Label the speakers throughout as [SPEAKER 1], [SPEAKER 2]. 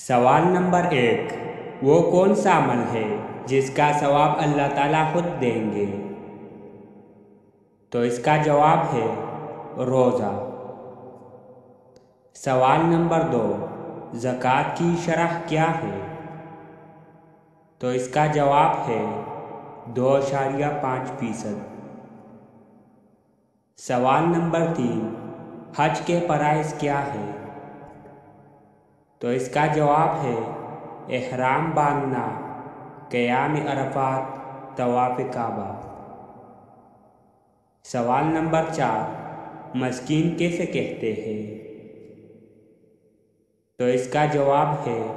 [SPEAKER 1] سوال نمبر 1، وہ کون سا عمل ہے جس کا ثواب اللہ تعالیٰ خود دیں گے؟ تو اس کا جواب ہے روزہ۔ سوال نمبر 2، زکوٰۃ کی شرح کیا ہے؟ تو اس کا جواب ہے 2.5%۔ سوال نمبر 3، حج کے فرائض کیا ہے؟ تو اس کا جواب ہے احرام باندھنا، قیام عرفات، طواف کعبہ۔ سوال نمبر 4، مسکین کیسے کہتے ہیں؟ تو اس کا جواب ہے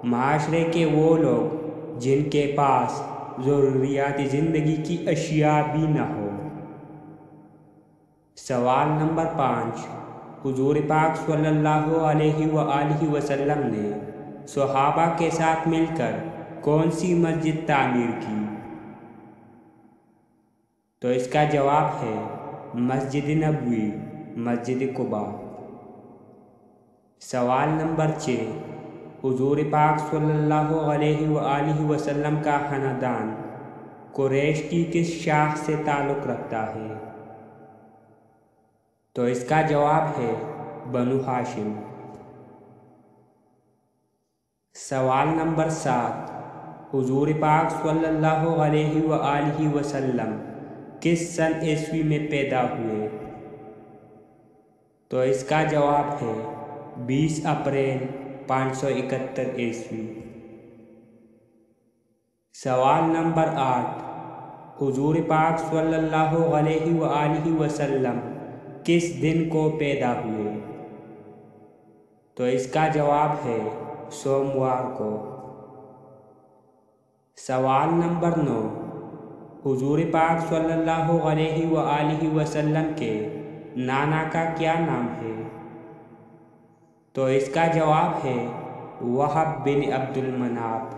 [SPEAKER 1] معاشرے کے وہ لوگ جن کے پاس ضروریات زندگی کی اشیاء بھی نہ ہو۔ سوال نمبر 5، حضور پاک صلی اللہ علیہ وآلہ وسلم نے صحابہ کے ساتھ مل کر کون سی مسجد تعمیر کی؟ تو اس کا جواب ہے مسجد نبوی، مسجد قباء۔ سوال نمبر 6، حضور پاک صلی اللہ علیہ وآلہ وسلم کا خاندان قریش کی کس شاخ سے تعلق رکھتا ہے؟ تو اس کا جواب ہے بنو ہاشم۔ سوال نمبر 7، حضور پاک صلی اللہ علیہ وآلہ وسلم کس سن عیسوی میں پیدا ہوئے؟ تو اس کا جواب ہے 20 اپریل 571 عیسوی۔ سوال نمبر 8، حضور پاک صلی اللہ علیہ وآلہ وسلم کس دن کو پیدا ہوئے؟ تو اس کا جواب ہے سوموار کو۔ سوال نمبر 9، حضور پاک صلی اللہ علیہ وآلہ وسلم کے نانا کا کیا نام ہے؟ تو اس کا جواب ہے وہب بن عبد المناف۔